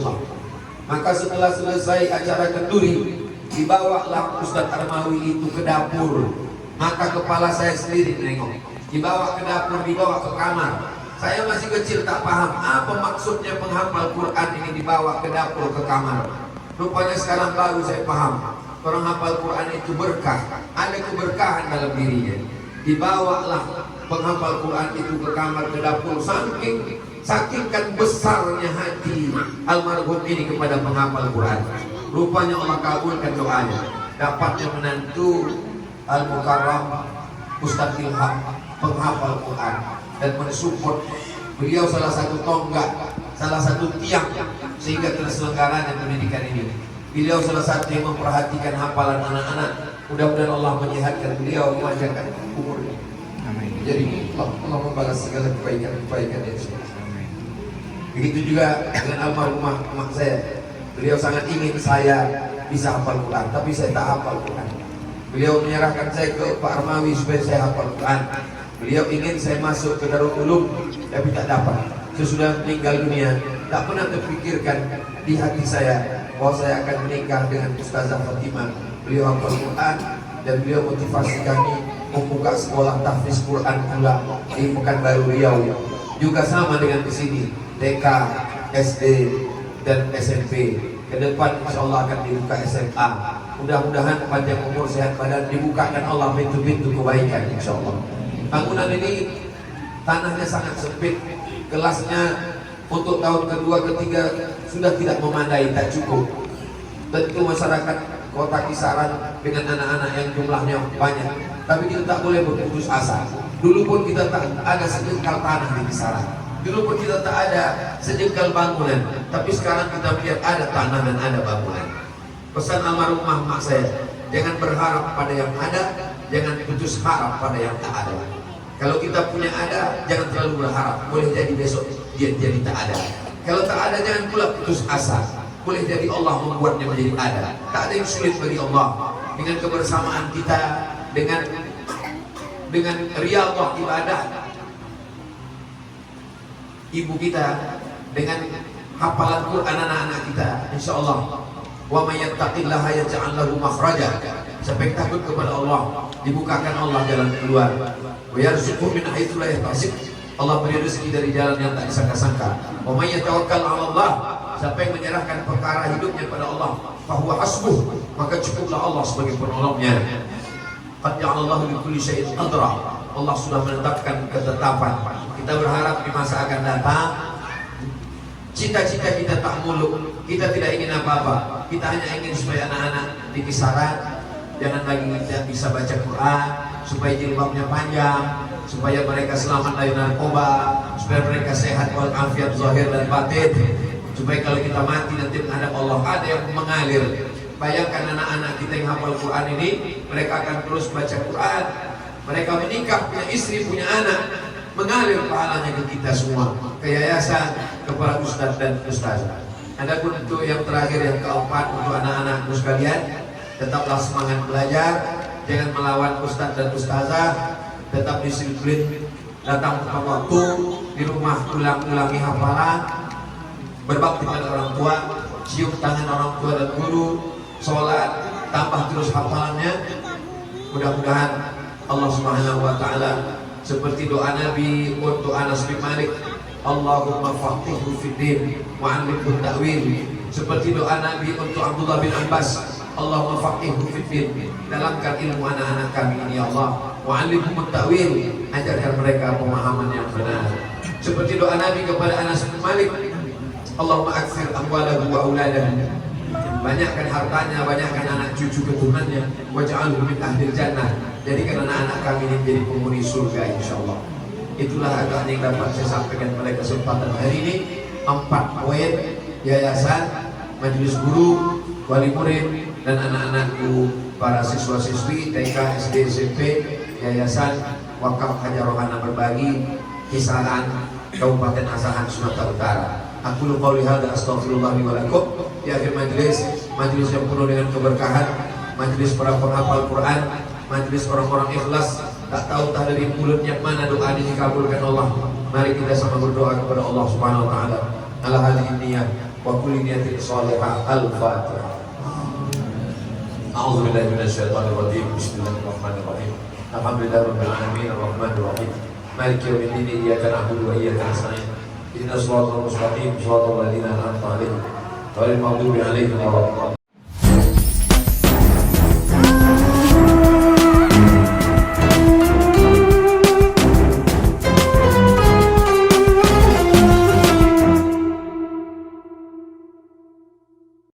Rasulullah. Maka setelah selesai acara kenduri, dibawalah Ustadz Armawi itu ke dapur. Maka kepala saya sendiri nengok. Dibawa ke dapur, dibawa ke kamar. Saya masih kecil tak paham apa maksudnya penghafal Quran ini dibawa ke dapur ke kamar. Rupanya sekarang baru saya paham. Orang hafal Quran itu berkah, ada keberkahan dalam dirinya. Dibawalah penghafal Quran itu ke kamar ke dapur, saking kan besarnya hati almarhum ini kepada penghafal Quran. Rupanya Allah kabulkan doanya. Dapatnya menantu Al-Mukarram Ustadz Ilham, penghafal Quran, dan mensupport beliau salah satu tonggak, salah satu tiang sehingga terselenggaranya pendidikan ini. Beliau salah satu yang memperhatikan hafalan anak-anak. Mudah-mudahan Allah menyehatkan beliau, memanjangkan umurnya. Amin. Jadi Allah membalas segala kebaikan yang sudah. Begitu juga dengan almarhumah emak saya. Beliau sangat ingin saya bisa hafal Quran, tapi saya tak hafal Quran. Beliau menyerahkan saya ke Pak Armawi supaya saya hafal Quran. Beliau ingin saya masuk ke Darul Ulum, tapi tak dapat. Sesudah meninggal dunia, tak pernah terpikirkan di hati saya bahwa saya akan menikah dengan Ustazah Fatimah. Beliau hafal Quran dan beliau motivasi kami membuka sekolah tahfiz Quran pula di Pekanbaru Riau. Juga sama dengan di sini, TK, SD dan SMP. Ke depan insyaallah akan dibuka SMA. Mudah-mudahan panjang umur, sehat badan, dibukakan Allah pintu-pintu kebaikan insyaallah. Bangunan ini tanahnya sangat sempit, kelasnya untuk tahun kedua ketiga sudah tidak memadai, tak cukup. Tentu masyarakat kota kisaran dengan anak-anak yang jumlahnya banyak, tapi kita tak boleh berputus asa. Dulu pun kita tak ada sejengkal tanah di kisaran, dulu pun kita tak ada sejengkal bangunan, tapi sekarang kita melihat ada tanah dan ada bangunan. Pesan almarhumah mak saya, jangan berharap pada yang ada, jangan putus harap pada yang tak ada. Kalau kita punya ada, jangan terlalu berharap, boleh jadi besok dia jadi tak ada. Kalau tak ada, jangan pula putus asa, boleh jadi Allah membuatnya menjadi ada. Tak ada yang sulit bagi Allah. Dengan kebersamaan kita, dengan riyadhah ibadah ibu kita, dengan hafalan Quran anak-anak kita, insyaallah. Wa may yattaqillaha yaj'al lahu makhraja. Siapa yang takut kepada Allah, dibukakan Allah jalan keluar. Wa yarzuqhu min haitsu la yahtasib. Allah beri rezeki dari jalan yang tak disangka-sangka. Wa may yatawakkal 'ala Allah. Siapa yang menyerahkan perkara hidupnya pada Allah, fahuwa hasbuh, maka cukuplah Allah sebagai penolongnya. Qad ja'alallahu li kulli syai'in qadra. Allah sudah menetapkan ketetapan. Kita berharap di masa akan datang cita-cita kita tak muluk, kita tidak ingin apa-apa. Kita hanya ingin supaya anak-anak di kisaran jangan lagi tidak bisa baca Quran, supaya jilbabnya panjang, supaya mereka selamat dari narkoba, supaya mereka sehat walafiat zahir dan batin, supaya kalau kita mati nanti menghadap Allah ada yang mengalir. Bayangkan anak-anak kita yang hafal Quran ini, mereka akan terus baca Quran, mereka menikah, punya istri, punya anak, mengalir pahalanya ke kita semua, ke yayasan, kepada ustaz dan ustazah. Adapun untuk yang terakhir, yang keempat, untuk anak-anakku sekalian, tetaplah semangat belajar, jangan melawan ustaz dan ustazah, tetap disiplin, datang tepat waktu, di rumah ulang-ulangi hafalan, berbakti pada orang tua, cium tangan orang tua dan guru, sholat, tambah terus hafalannya. Mudah-mudahan Allah Subhanahu wa taala seperti doa Nabi untuk Anas bin Malik, Allahumma faqihhu fid din wa 'allimhu ta'wil. Seperti doa Nabi untuk Abdullah bin Abbas, Allahumma faqihhu fid din, dalamkan ilmu anak-anak kami ini ya Allah, wa 'allimhu ta'wil, ajarkan mereka pemahaman yang benar. Seperti doa Nabi kepada Anas bin Malik, Allahumma aktsir amwalahu wa auladahu, banyakkan hartanya, banyakkan anak cucu keturunannya, waj'alhu min ahlil jannah, jadikan anak-anak kami ini menjadi penghuni surga insyaallah. Itulah agaknya yang dapat saya sampaikan pada kesempatan hari ini. 4 poin: yayasan, majelis guru, wali murid, dan anak-anakku para siswa-siswi TK, SD, SMP, yayasan wakaf Hajar Rohana Berbagi, kisaran Kabupaten Asahan, Sumatera Utara. Aku lupa lihat, astagfirullah li wa lakum. Di akhir majelis yang penuh dengan keberkahan, majelis para penghafal Quran, majelis orang-orang ikhlas, tak tahu tak dari mulutnya mana doa ini dikabulkan Allah. Mari kita sama berdoa kepada Allah Subhanahu wa taala. Ala hadhihi niyyah wa kulli niyatin shalihah. Al-Fatihah. A'udzu billahi minasyaitonir rajim. Bismillahirrahmanirrahim. Alhamdulillahirabbil alamin arrahmanir rahim. Maliki yaumiddin. Iyyaka na'budu wa iyyaka nasta'in. Ihdinas siratal mustaqim. Shiratal ladzina an'amta 'alaihim ghairil maghdubi 'alaihim waladdallin.